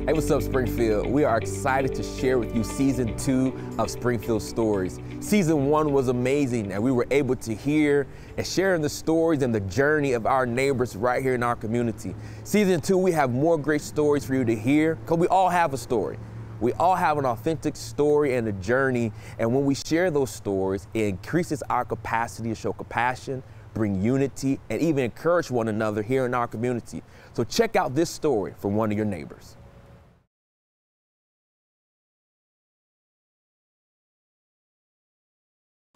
Hey, what's up, Springfield? We are excited to share with you season 2 of Springfield Stories. Season 1 was amazing, and we were able to hear and share in the stories and the journey of our neighbors right here in our community. Season 2, we have more great stories for you to hear, because we all have a story. We all have an authentic story and a journey, and when we share those stories, it increases our capacity to show compassion, bring unity, and even encourage one another here in our community. So check out this story from one of your neighbors.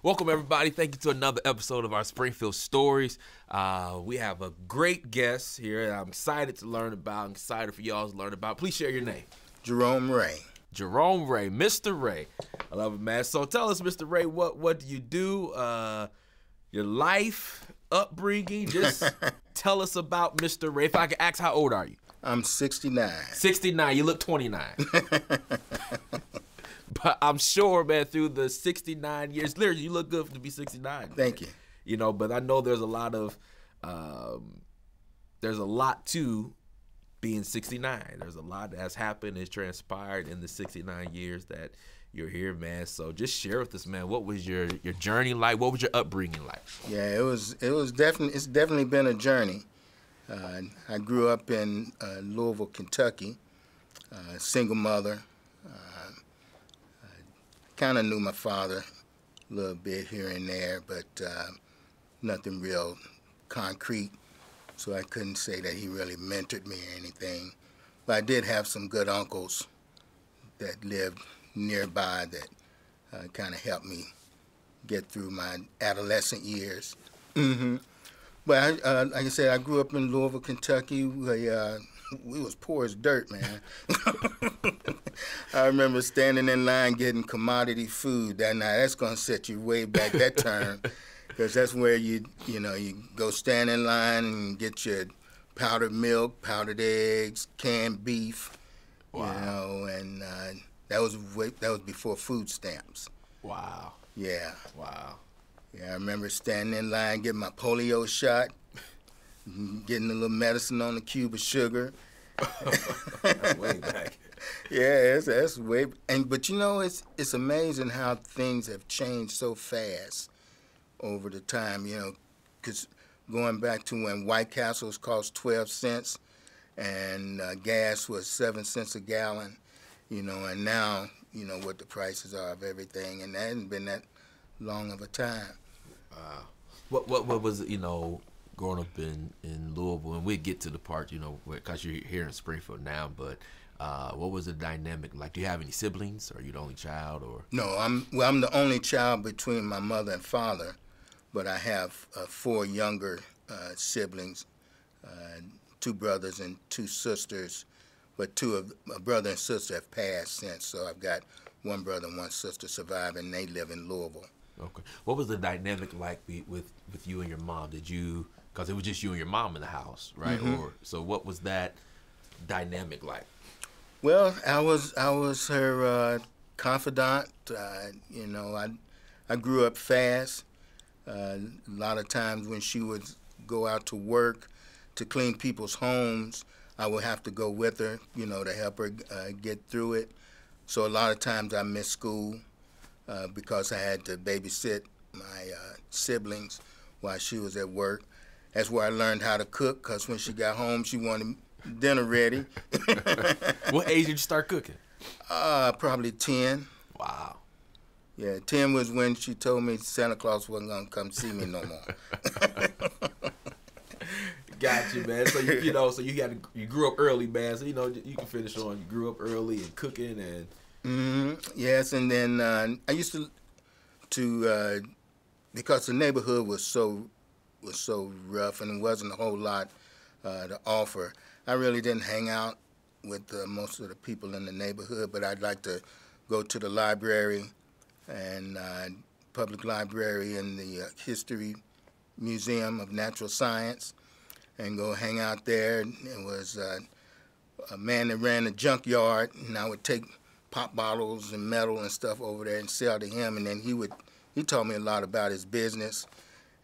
Welcome, everybody. Thank you to another episode of our Springfield Stories. We have a great guest here I'm excited to learn about. I'm excited for y'all to learn about. Please share your name. Jerome Wray. Jerome Wray, Mr. Wray. I love it, man. So tell us, Mr. Wray, what do you do? Your life, upbringing, just tell us about Mr. Wray. If I could ask, how old are you? I'm 69. 69. You look 29. But I'm sure, man, through the 69 years, literally, you look good to be 69. Thank you. You know, but I know there's a lot to being 69. There's a lot that has happened, has transpired in the 69 years that you're here, man. So just share with us, man, what was your journey like? What was your upbringing like? Yeah, it's definitely been a journey. I grew up in Louisville, Kentucky, single mother. Kind of knew my father a little bit here and there, but nothing real concrete, so I couldn't say that he really mentored me or anything. But I did have some good uncles that lived nearby that kind of helped me get through my adolescent years. But like I said, I grew up in Louisville, Kentucky. We was poor as dirt, man. I remember standing in line getting commodity food that night. That's gonna set you way back that term, because that's where you go stand in line and get your powdered milk, powdered eggs, canned beef. Wow. And that was before food stamps. Wow. Yeah. Wow. Yeah, I remember standing in line getting my polio shot, getting a little medicine on the cube of sugar. That's way back. Yeah, that's way. But you know, it's amazing how things have changed so fast over the time. You know, because going back to when White Castles cost 12 cents and gas was 7 cents a gallon, you know, and now you know what the prices are of everything, and that hasn't been that long of a time. What was it, you know, growing up in Louisville, and we'll get to the part, you know, because you're here in Springfield now, but what was the dynamic like? Do you have any siblings? Or are you the only child? Or No, I'm the only child between my mother and father, but I have 4 younger siblings, 2 brothers and 2 sisters, but a brother and sister have passed since, so I've got 1 brother and 1 sister surviving. They live in Louisville. Okay. What was the dynamic like with you and your mom? Because it was just you and your mom in the house, right? Mm-hmm. So what was that dynamic like? Well, I was her confidant. You know, I grew up fast. A lot of times when she would go out to work to clean people's homes, I would have to go with her, you know, to help her get through it. So a lot of times I missed school because I had to babysit my siblings while she was at work. That's where I learned how to cook, because when she got home, she wanted dinner ready. What age did you start cooking? Probably 10. Wow. Yeah, 10 was when she told me Santa Claus wasn't going to come see me no more. Got you, man. So you grew up early, man. So you know you can finish on. You grew up early and cooking and. Yes, and then I used to because the neighborhood was so rough and there wasn't a whole lot to offer. I really didn't hang out with most of the people in the neighborhood, but I'd like to go to the library and public library and the History Museum of Natural Science and go hang out there. It was a man that ran a junkyard, and I would take pop bottles and metal and stuff over there and sell to him, and then he taught me a lot about his business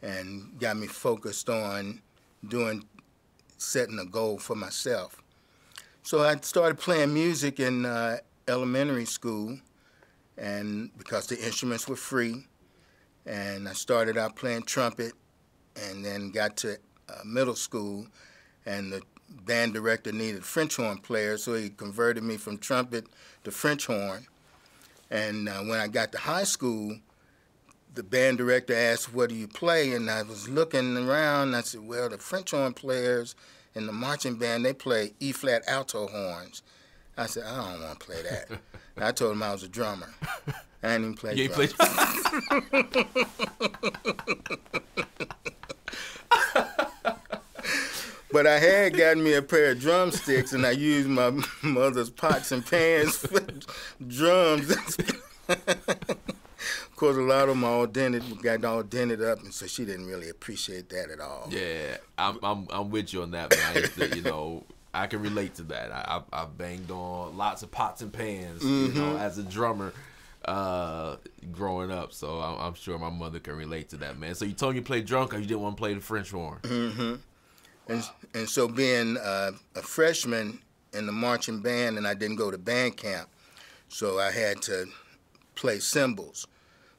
and got me focused on setting a goal for myself. So I started playing music in elementary school, and because the instruments were free, and I started out playing trumpet, and then got to middle school, and the band director needed French horn players, so he converted me from trumpet to French horn. And when I got to high school, the band director asked, "What do you play?" And I was looking around, and I said, "Well, the French horn players in the marching band, they play E-flat alto horns." I said, "I don't want to play that." And I told him I was a drummer. I didn't even play drums. But I had gotten me a pair of drumsticks, and I used my mother's pots and pans for drums. Of course, a lot of them got all dented up, and so she didn't really appreciate that at all. Yeah, I'm with you on that, man. I used to, you know, I can relate to that. I banged on lots of pots and pans, you know, as a drummer growing up. So I'm sure my mother can relate to that, man. So you told me you played drum because you didn't want to play the French horn. And so being a freshman in the marching band, and I didn't go to band camp, so I had to play cymbals.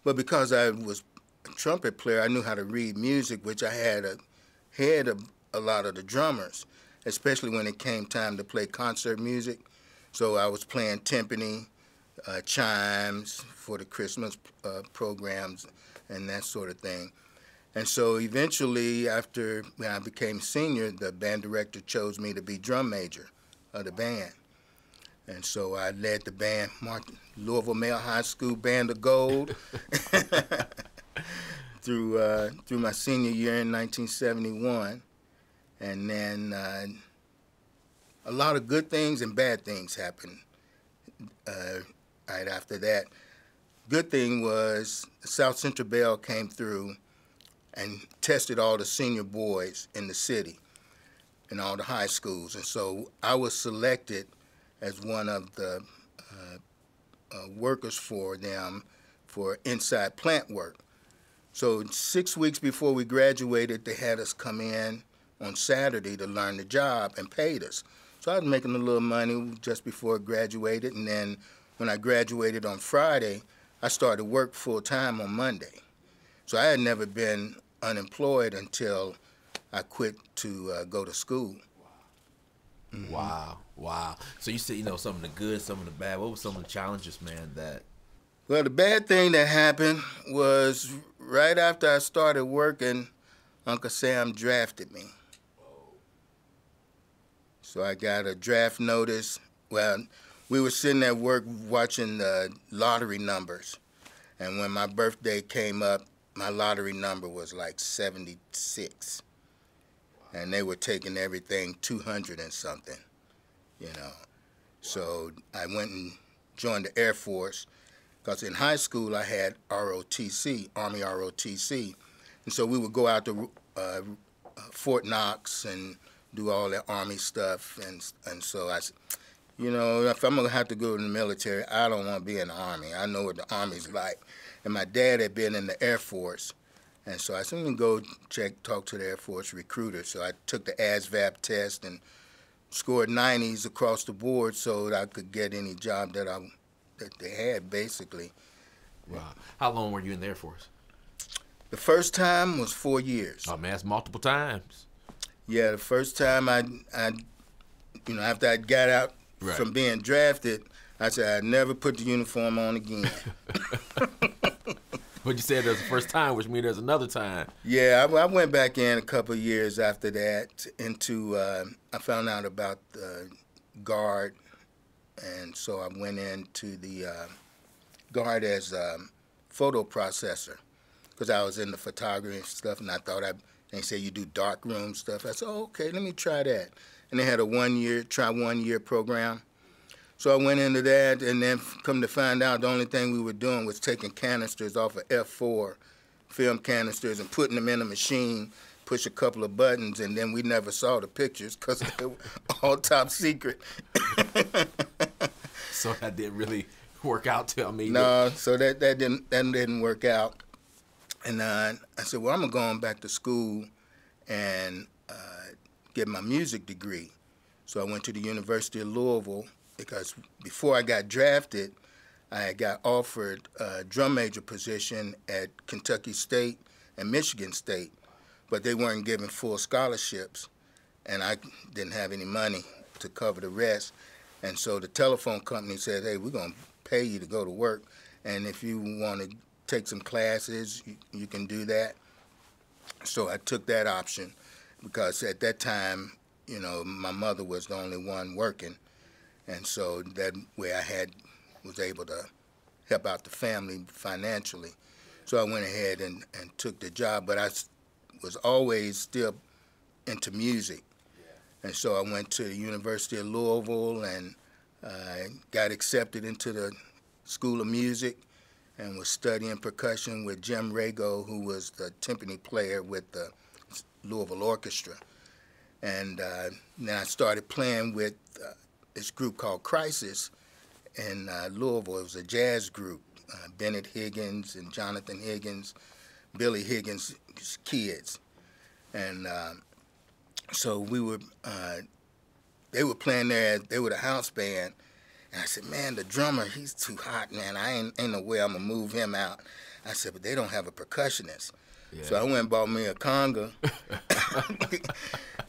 But because I was a trumpet player, I knew how to read music, which I had ahead of a lot of the drummers, especially when it came time to play concert music. So I was playing timpani, chimes for the Christmas programs and that sort of thing. And so eventually, after when I became senior, the band director chose me to be drum major of the band. And so I led the band, Louisville Male High School Band of Gold, through my senior year in 1971. And then a lot of good things and bad things happened right after that. Good thing was South Central Bell came through and tested all the senior boys in the city in all the high schools. And so I was selected as one of the workers for them for inside plant work. So 6 weeks before we graduated, they had us come in on Saturday to learn the job and paid us. So I was making a little money just before I graduated, and then when I graduated on Friday, I started work full-time on Monday. So I had never been unemployed until I quit to go to school. Wow. So you said, you know, some of the good, some of the bad. What were some of the challenges, man, that... Well, the bad thing that happened was right after I started working, Uncle Sam drafted me. So I got a draft notice. Well, we were sitting at work watching the lottery numbers. And when my birthday came up, my lottery number was like 76. And they were taking everything 200 and something, you know. So I went and joined the Air Force, because in high school I had ROTC, Army ROTC. And so we would go out to Fort Knox and do all that Army stuff. And so I said, you know, if I'm going to have to go in the military, I don't want to be in the Army. I know what the Army's like. And my dad had been in the Air Force. And so I said, I'm going to go talk to the Air Force recruiter. So I took the ASVAB test and scored 90s across the board so that I could get any job that they had, basically. Wow. How long were you in the Air Force? The first time was 4 years. Oh, man, that's multiple times. Yeah, the first time I you know, after I got out from being drafted, I said I'd never put the uniform on again. But you said there's the first time, which means there's another time. Yeah, I went back in a couple of years after that into, I found out about the Guard, and so I went into the Guard as a photo processor, because I was in the photography and stuff, and I thought they said you do dark room stuff. I said, oh, okay, let me try that. And they had a 1 year program. So I went into that, and then come to find out the only thing we were doing was taking canisters off of F4, film canisters, and putting them in a machine, push a couple of buttons, and then we never saw the pictures because they were all top secret. So that didn't really work out to me. No, so that didn't work out. And I said, well, I'm going back to school and get my music degree. So I went to the University of Louisville because before I got drafted, I got offered a drum major position at Kentucky State and Michigan State, but they weren't giving full scholarships, and I didn't have any money to cover the rest. And so the telephone company said, hey, we're going to pay you to go to work, and if you want to take some classes, you can do that. So I took that option because at that time, you know, my mother was the only one working, and so that way I was able to help out the family financially. So I went ahead and took the job, but I was always still into music. And so I went to the University of Louisville and got accepted into the School of Music and was studying percussion with Jim Rago, who was the timpani player with the Louisville Orchestra. And then I started playing with this group called Crisis in Louisville. It was a jazz group, Bennett Higgins and Jonathan Higgins, Billy Higgins' kids. And so they were playing there, they were the house band, and I said, man, the drummer, he's too hot, man. I ain't no way I'm gonna move him out. I said, but they don't have a percussionist. Yeah. So I went and bought me a conga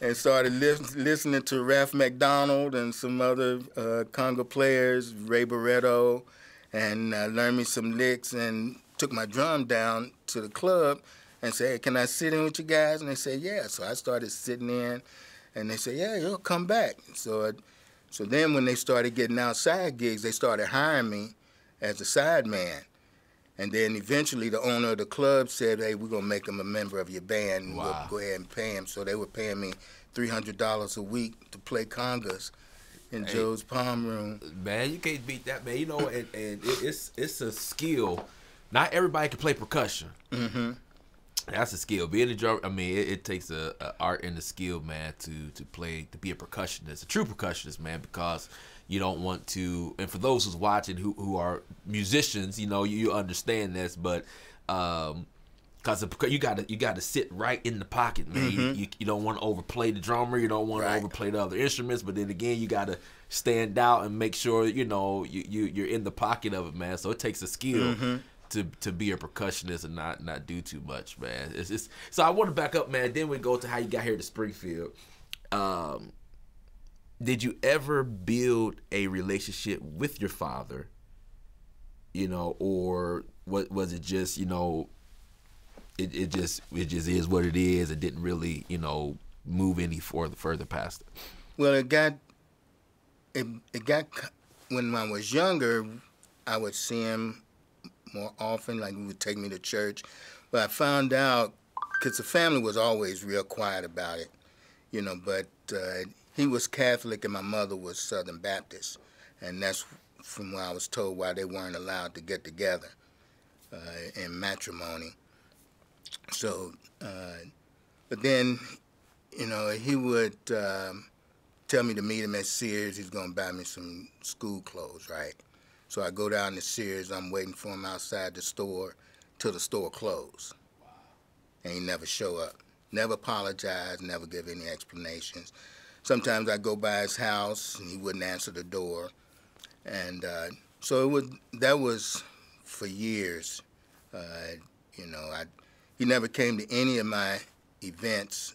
and started listening to Ralph McDonald and some other conga players, Ray Barretto, and learned me some licks and took my drum down to the club and said, hey, can I sit in with you guys? And they said, yeah. So I started sitting in, and they said, yeah, you'll come back. So then when they started getting outside gigs, they started hiring me as a side man. And then eventually the owner of the club said, hey, we're going to make him a member of your band, and we'll go ahead and pay him. So they were paying me $300 a week to play congas in Joe's Palm Room. Man, you can't beat that, man. You know, and it's a skill. Not everybody can play percussion. Mm-hmm. That's a skill. Being a drummer, I mean, it takes a art and a skill, man, to be a percussionist, a true percussionist, man, because you don't want to, and for those who's watching who are musicians, you know, you understand this, but because you gotta sit right in the pocket, man. Mm-hmm. You don't want to overplay the drummer, you don't want to overplay the other instruments, but then again, you gotta stand out and make sure you know you're in the pocket of it, man. So it takes a skill. Mm-hmm. To be a percussionist and not do too much, man. So I want to back up, man. Then we go to how you got here to Springfield. Did you ever build a relationship with your father, you know, or what was it just, you know, it just is what it is. It didn't really, you know, move any further past it. Well, it got when I was younger, I would see him more often, like he would take me to church. But I found out, because the family was always real quiet about it, you know, but he was Catholic and my mother was Southern Baptist. And that's from what I was told why they weren't allowed to get together in matrimony. So, but then, you know, he would tell me to meet him at Sears. He's going to buy me some school clothes, right? So I go down to Sears. I'm waiting for him outside the store till the store closed. Wow. And he never show up. Never apologize, never give any explanations. Sometimes I go by his house and he wouldn't answer the door. And so that was for years. You know, he never came to any of my events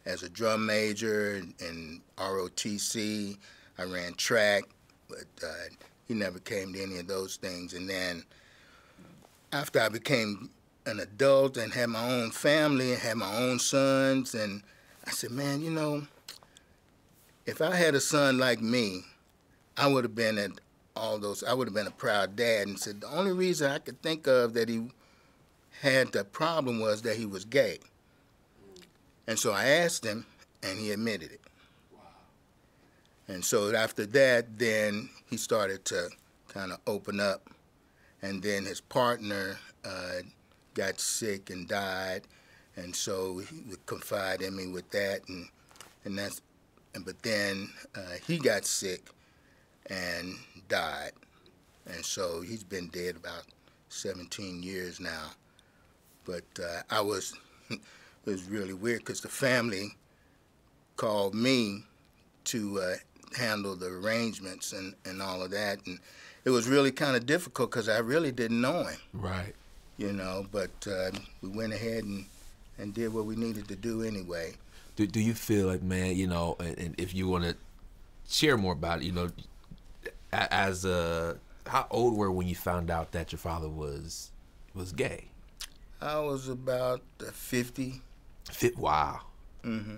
as a drum major in ROTC. I ran track, but he never came to any of those things. And then after I became an adult and had my own family and had my own sons, and I said, man, you know, if I had a son like me, I would have been at all those, I would have been a proud dad. And said the only reason I could think of that he had the problem was that he was gay. And so I asked him, and he admitted it. And so after that, then he started to kind of open up. And then his partner got sick and died. And so he would confide in me with that. But then he got sick and died. And so he's been dead about 17 years now. But it was really weird because the family called me to handle the arrangements and all of that. And it was really kind of difficult because I really didn't know him. Right. You know, but we went ahead and did what we needed to do anyway. Do you feel like, man, you know, and if you want to share more about it, you know, how old were you when you found out that your father was gay? I was about 50. Wow. Mm-hmm.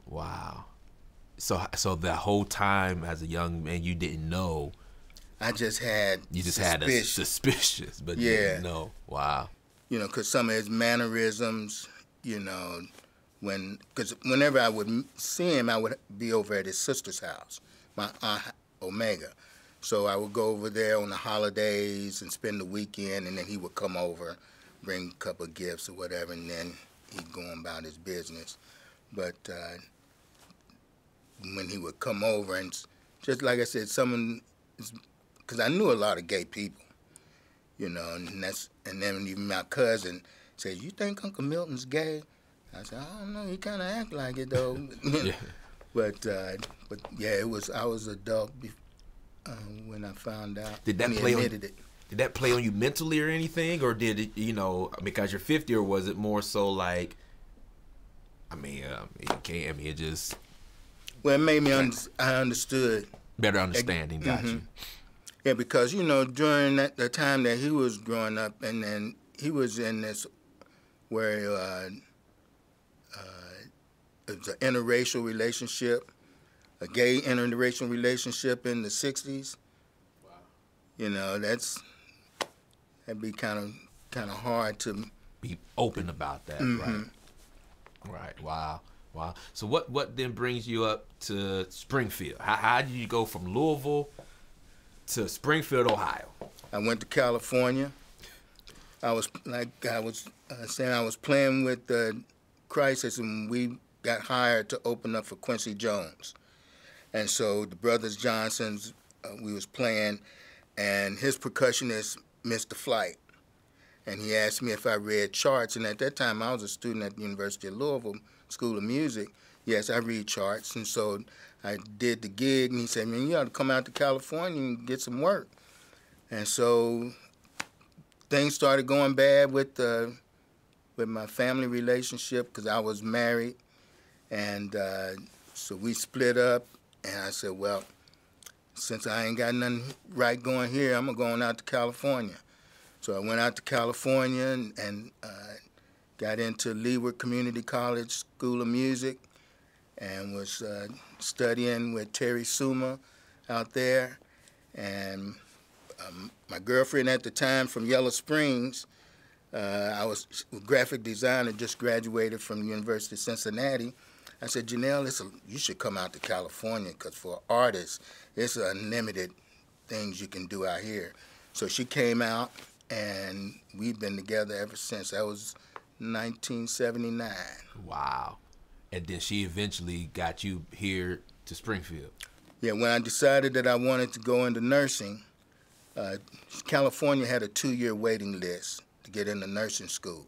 Wow. So the whole time as a young man, you didn't know. I just had had a suspicious, but you didn't know. Wow. You know, because some of his mannerisms, you know, because whenever I would see him, I would be over at his sister's house, my Aunt Omega. So I would go over there on the holidays and spend the weekend, and then he would come over, bring a couple of gifts or whatever, and then he'd go on about his business. But when he would come over, and just like I said, because I knew a lot of gay people, you know, and then even my cousin said, "You think Uncle Milton's gay?" I said, "I don't know. He kind of act like it though." Yeah. But yeah, I was adult when I found out. Did that Did that play on you mentally or anything, or did it, you know, because you're 50, or was it more so like, it just. Well, it made me I understood. Better understanding, got you. Yeah, because, you know, during the time that he was growing up, and then he was in this where it was an interracial relationship, a gay interracial relationship in the 60s. Wow. You know, that'd be kind of hard to be open about that, right? Right. Wow. So what then brings you up to Springfield? How did you go from Louisville to Springfield, Ohio? I went to California. I was saying, I was playing with Crisis, and we got hired to open up for Quincy Jones. And so the Brothers Johnsons, we was playing, and his percussionist missed the flight. And he asked me if I read charts, and at that time I was a student at the University of Louisville School of Music. Yes, I read charts, and so I did the gig, and he said, "Man, you ought to come out to California and get some work." And so things started going bad with my family relationship because I was married, and so we split up. And I said, "Well, since I ain't got nothing right going here, I'm going out to California." So I went out to California and got into Leeward Community College School of Music, and was studying with Terry Suma out there. And my girlfriend at the time from Yellow Springs, I was a graphic designer, just graduated from the University of Cincinnati. I said, "Janelle, you should come out to California, because for artists, it's unlimited things you can do out here." So she came out, and we've been together ever since. That was 1979. Wow. And then she eventually got you here to Springfield. Yeah, when I decided that I wanted to go into nursing, California had a 2-year waiting list to get into nursing school.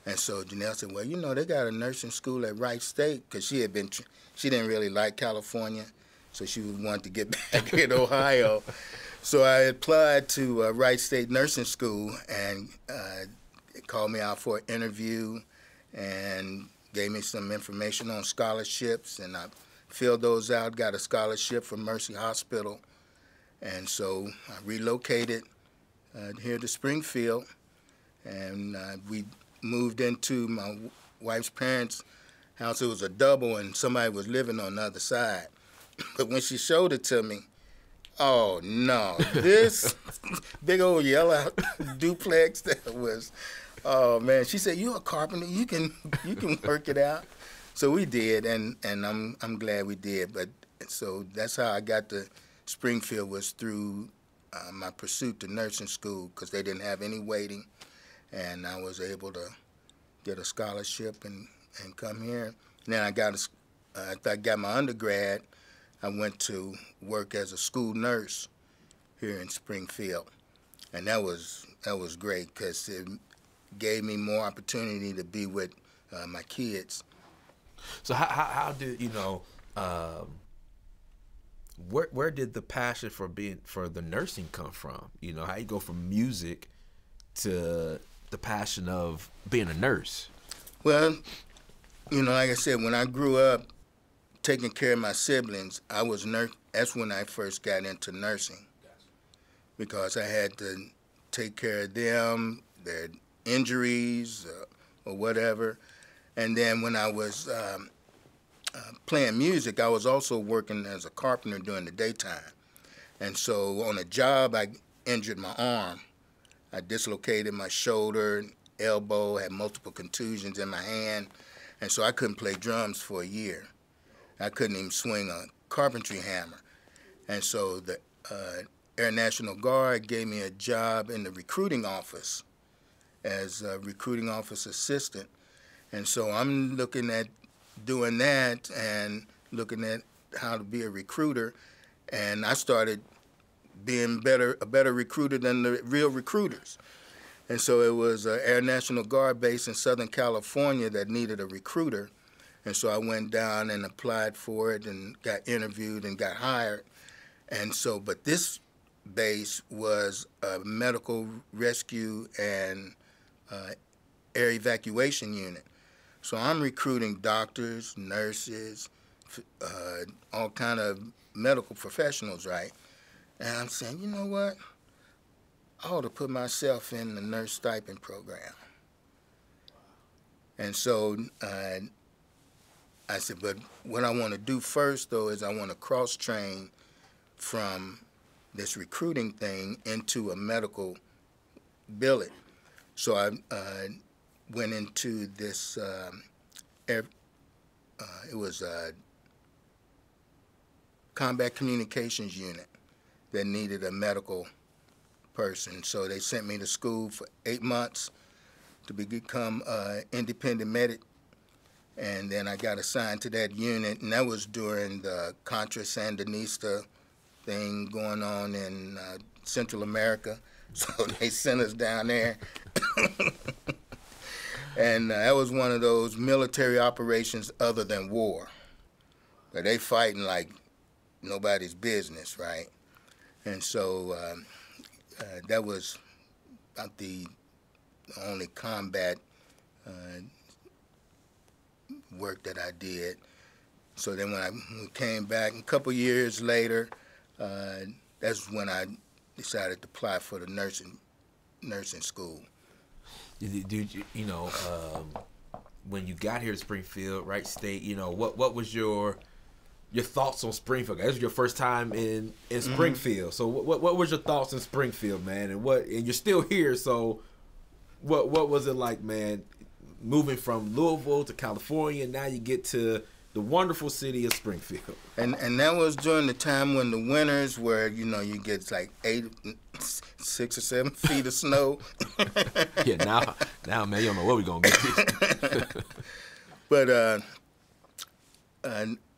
And so Janelle said, "Well, you know, they got a nursing school at Wright State," because she didn't really like California, so she wanted to get back in Ohio. So I applied to Wright State Nursing School, and they called me out for an interview and gave me some information on scholarships, and I filled those out, got a scholarship from Mercy Hospital. And so I relocated here to Springfield, and we moved into my wife's parents' house. It was a double, and somebody was living on the other side. But when she showed it to me, oh no, this big old yellow duplex that was, oh man. She said, "You're a carpenter, you can work it out." So we did, and I'm glad we did. But so that's how I got to Springfield, was through my pursuit to nursing school, because they didn't have any waiting, and I was able to get a scholarship and come here. And then after I got my undergrad, I went to work as a school nurse here in Springfield, and that was great, because it gave me more opportunity to be with my kids. So how did, you know, Where did the passion for the nursing come from? You know, how you go from music to the passion of being a nurse? Well, like I said, when I grew up taking care of my siblings, I was that's when I first got into nursing, because I had to take care of them, their injuries or whatever. And then when I was playing music, I was also working as a carpenter during the daytime. And so on a job, I injured my arm. I dislocated my shoulder, elbow, had multiple contusions in my hand, and so I couldn't play drums for a year. I couldn't even swing a carpentry hammer. And so the Air National Guard gave me a job in the recruiting office as a recruiting office assistant. And so I'm looking at doing that and looking at how to be a recruiter, and I started being a better recruiter than the real recruiters. And so it was an Air National Guard base in Southern California that needed a recruiter. And so I went down and applied for it and got interviewed and got hired. And so, but this base was a medical rescue and air evacuation unit. So I'm recruiting doctors, nurses, all kind of medical professionals, right? And I'm saying, you know what? I ought to put myself in the nurse stipend program. And so I said, but what I want to do first, though, is I want to cross-train from this recruiting thing into a medical billet. So I went into this, it was a combat communications unit that needed a medical person. So they sent me to school for 8 months to become an independent medic. And then I got assigned to that unit, and that was during the Contra Sandinista thing going on in Central America. So they sent us down there. And that was one of those military operations other than war. But they fighting like nobody's business, right? And so that was about the only combat work that I did. So then when we came back, a couple years later, that's when I decided to apply for the nursing school. Did you know, when you got here to Springfield, right, State, you know, what was your thoughts on Springfield? That was your first time in Springfield. Mm-hmm. So what was your thoughts in Springfield, man? And you're still here, so what was it like, man, moving from Louisville to California, and now you get to the wonderful city of Springfield? And that was during the time when the winters where, you get like 6 or 7 feet of snow. Yeah, now, man, you don't know where we're going to get. But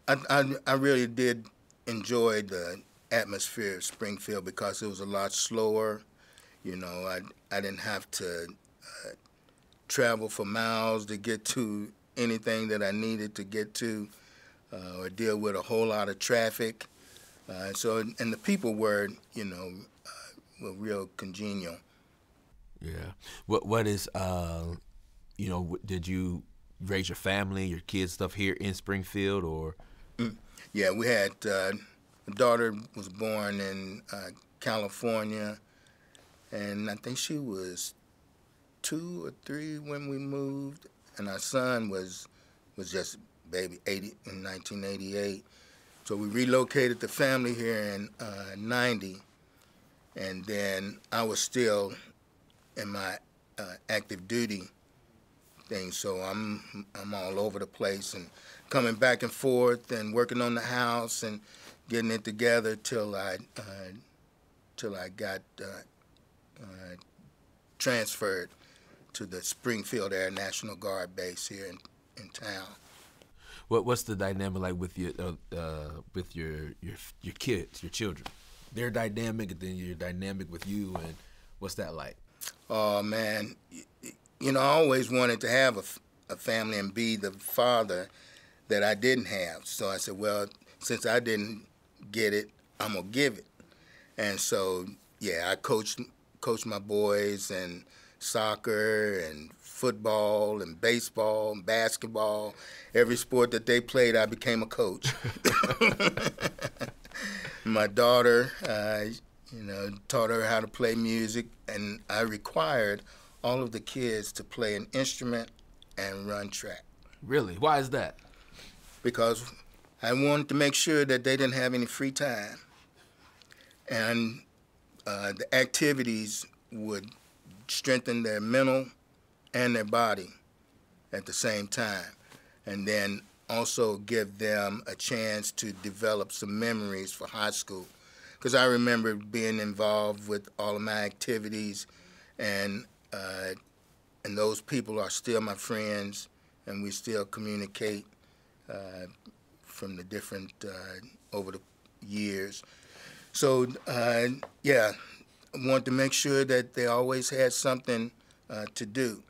I really did enjoy the atmosphere of Springfield because it was a lot slower. I didn't have to travel for miles to get to anything that I needed to get to, or deal with a whole lot of traffic. And the people were real congenial. Yeah. What is did you raise your family, your kids, stuff here in Springfield, or? Yeah, we had a daughter was born in California, and I think she was 2 or 3 when we moved, and our son was just baby, in 1988. So we relocated the family here in 90, and then I was still in my active duty thing. So I'm all over the place and coming back and forth and working on the house and getting it together till I got transferred to the Springfield Air National Guard base here in town. What's the dynamic like with your kids, your children? Their dynamic, and then your dynamic with you, and what's that like? Oh man, I always wanted to have a family and be the father, that I didn't have. So I said, well, since I didn't get it, I'm gonna give it. And so, yeah, I coached my boys in soccer and football and baseball and basketball. Every sport that they played, I became a coach. My daughter, taught her how to play music, and I required all of the kids to play an instrument and run track. Really? Why is that? Because I wanted to make sure that they didn't have any free time. And the activities would strengthen their mental and their body at the same time. And then also give them a chance to develop some memories for high school. Because I remember being involved with all of my activities, and those people are still my friends, and we still communicate from the different, over the years. So, yeah, I wanted to make sure that they always had something to do,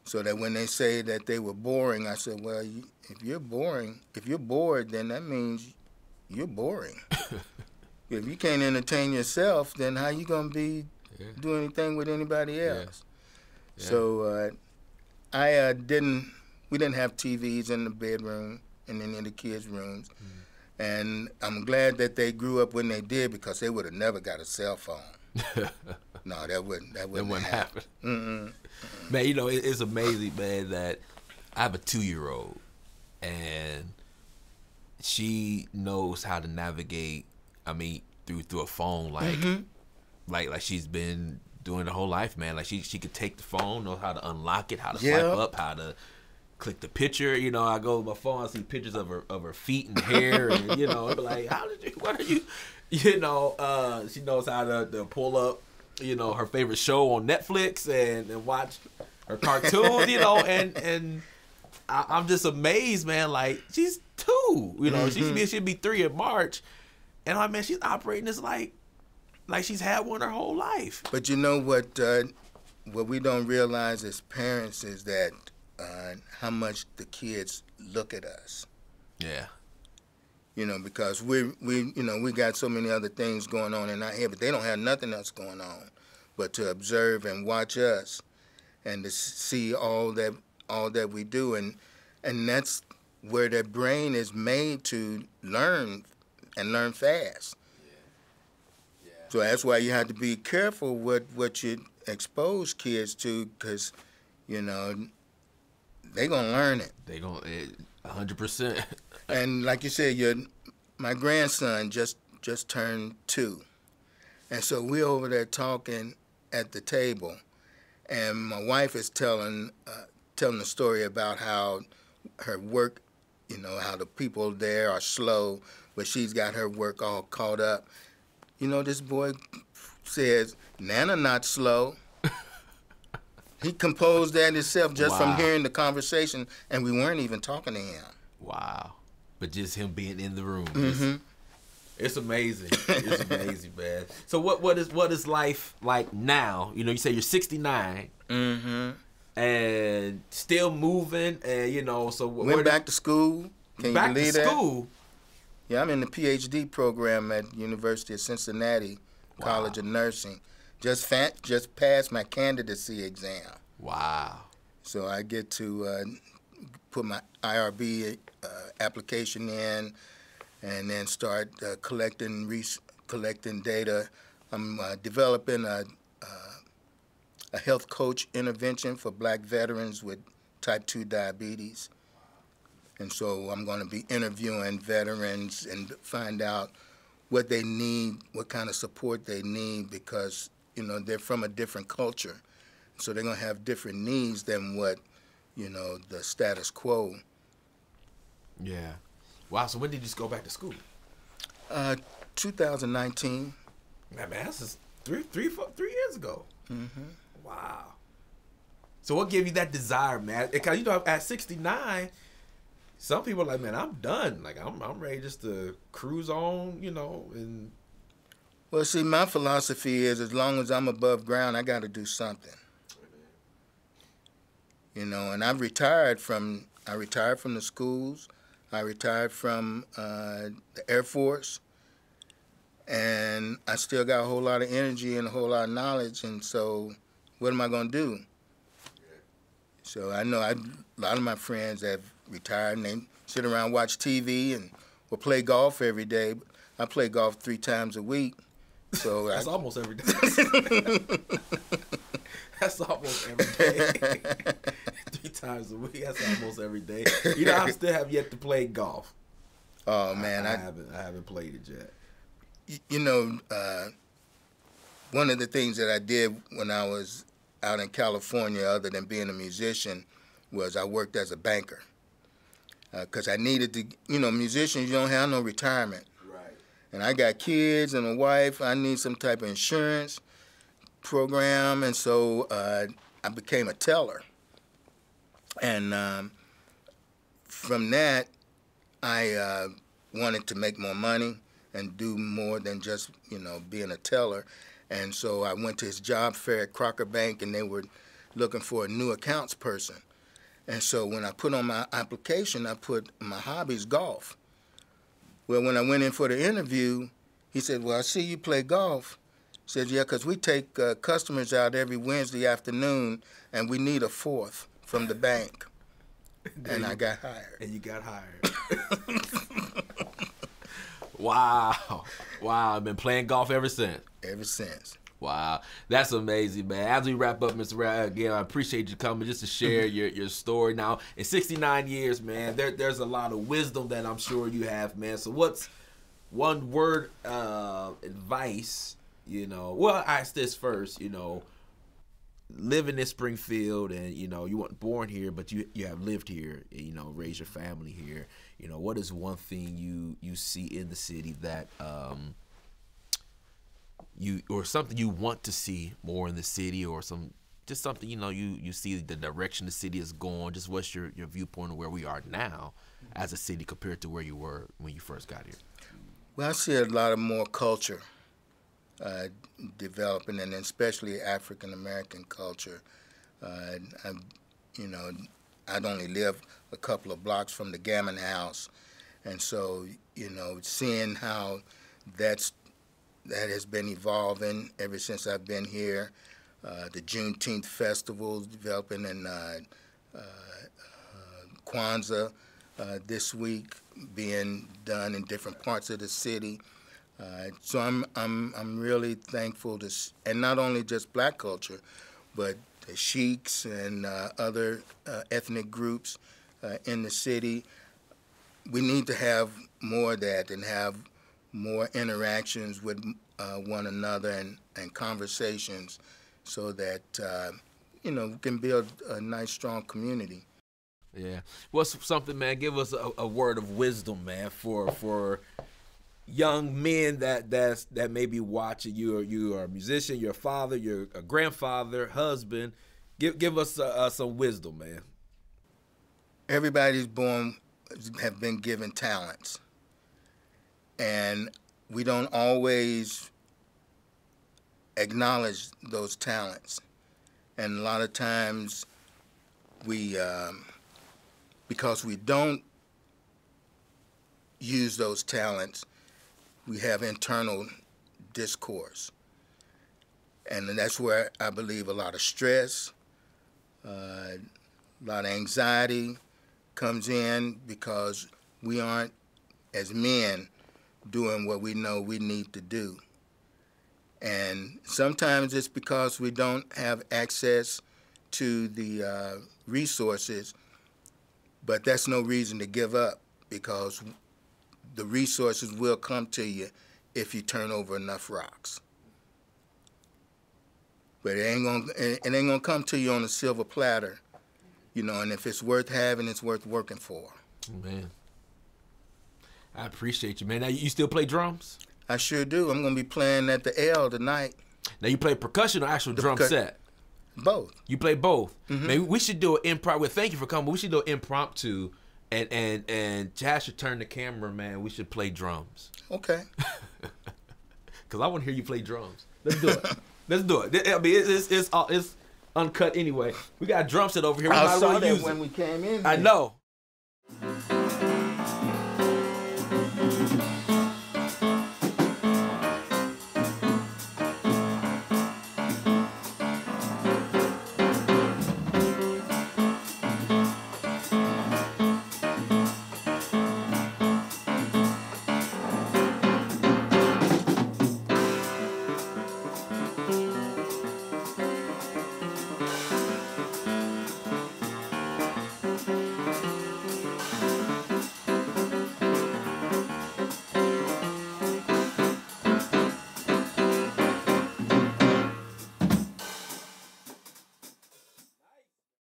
so that when they say that they were boring, I said, well, if you're bored, then that means you're boring. If you can't entertain yourself, then how you gonna be doing anything with anybody else? Yeah. Yeah. So we didn't have TVs in the bedroom and in the kids' rooms. Mm-hmm. And I'm glad that they grew up when they did, because they would have never got a cell phone. No, that wouldn't happen. Mm-mm. Man, it's amazing, man, that I have a 2-year-old, and she knows how to navigate, through a phone, like she's been doing her whole life, man. Like she could take the phone, know how to unlock it, how to swipe up, how to click the picture. I go with my phone, I see pictures of her feet and hair, and I'd be like, what are you? She knows how to pull up, her favorite show on Netflix and watch her cartoons, and I'm just amazed, man. Like, she's 2, she'll be 3 in March, and man, she's operating this like she's had one her whole life. But you know what we don't realize as parents is that how much the kids look at us. Yeah. Because we got so many other things going on in our head, but they don't have nothing else going on but to observe and watch us and to see all that we do, and that's where their brain is made to learn and learn fast. Yeah. So that's why you have to be careful what you expose kids to, because they're gonna learn it. They gonna 100%. And like you said, my grandson just turned 2, and so we're over there talking at the table, and my wife is telling the story about how her work, how the people there are slow, but she's got her work all caught up. This boy says, "Nana not slow." He composed that himself just from hearing the conversation, and we weren't even talking to him. Wow. But just him being in the room. Mm-hmm. It's amazing. It's amazing, man. So what is life like now? You say you're 69. Mm-hmm. And still moving, and so went back to school. Can you believe that? Back to school? Yeah, I'm in the PhD program at University of Cincinnati College of Nursing. Just passed my candidacy exam. Wow. So I get to put my IRB application in, and then start collecting data. I'm developing a health coach intervention for black veterans with type 2 diabetes. And so I'm going to be interviewing veterans and find out what they need, what kind of support they need, because, they're from a different culture. So they're going to have different needs than what, the status quo. Yeah. Wow, so when did you just go back to school? 2019. Man, this is 3 years ago. Mm-hmm. Wow. So what gave you that desire, man? Because at 69, some people are like, man, I'm done. Like I'm ready just to cruise on, and. Well, see, my philosophy is as long as I'm above ground, I got to do something. And I retired from the schools. I retired from the Air Force, and I still got a whole lot of energy and a whole lot of knowledge, and so what am I going to do? So I know a lot of my friends have retired, and they sit around, watch TV, and will play golf every day. I play golf 3 times a week. So that's almost every day. That's almost every day. 3 times a week. That's almost every day. You know, I still have yet to play golf. Oh man, I haven't played it yet. You know, one of the things that I did when I was out in California, other than being a musician, was I worked as a banker. Because I needed to, you know, musicians, you don't have no retirement. Right. And I got kids and a wife. I need some type of insurance program, and so I became a teller. And from that, I wanted to make more money and do more than just, you know, being a teller. And so I went to his job fair at Crocker Bank, and they were looking for a new accounts person. And so when I put on my application, I put my hobby is golf. Well, when I went in for the interview, he said, well, I see you play golf. He said, yeah, because we take customers out every Wednesday afternoon, and we need a 4th from the bank. And I got hired. And you got hired. Wow. Wow. I've been playing golf ever since. Ever since. Wow, that's amazing, man. As we wrap up, Mr. Wray, again, I appreciate you coming just to share your story. Now, in 69 years, man, there's a lot of wisdom that I'm sure you have, man. So what's one word advice, you know? Well, I ask this first, you know, living in Springfield, and, you know, you weren't born here, but you have lived here, you know, raised your family here. You know, what is one thing you see in the city that or something you want to see more in the city, or just something, you know, you see the direction the city is going? Just what's your viewpoint of where we are now as a city compared to where you were when you first got here? Well, I see a lot of more culture developing, and especially African American culture. You know, I'd only live a couple of blocks from the Gammon House, and so, you know, seeing how that has been evolving ever since I've been here. The Juneteenth festival developing, and Kwanzaa this week being done in different parts of the city. So I'm really thankful to, and not only just black culture, but the sheiks and other ethnic groups in the city. We need to have more of that and have more interactions with one another and conversations, so that, you know, we can build a nice, strong community. Yeah. What's something, man, give us a word of wisdom, man, for young men that may be watching. You are a musician, you're a father, you're a grandfather, husband. Give us some wisdom, man. Everybody's born, have been given talents. And we don't always acknowledge those talents. And a lot of times we, because we don't use those talents, we have internal discourse. And that's where I believe a lot of stress, a lot of anxiety comes in, because we aren't, as men, doing what we know we need to do. And sometimes it's because we don't have access to the resources, but that's no reason to give up, because the resources will come to you if you turn over enough rocks. But it ain't gonna come to you on a silver platter, you know. And if it's worth having, it's worth working for. Man, I appreciate you, man. Now, you still play drums? I sure do. I'm gonna be playing at the L tonight. Now, you play percussion or actual drum set? Both. You play both. Mm-hmm. Maybe we should do an impromptu. Well, thank you for coming. We should do an impromptu, and Chad should turn the camera, man. We should play drums. Okay. Because I want to hear you play drums. Let's do it. Let's do it. I mean, it's uncut anyway. We got a drum set over here. We I saw that use when it. we came in. I know.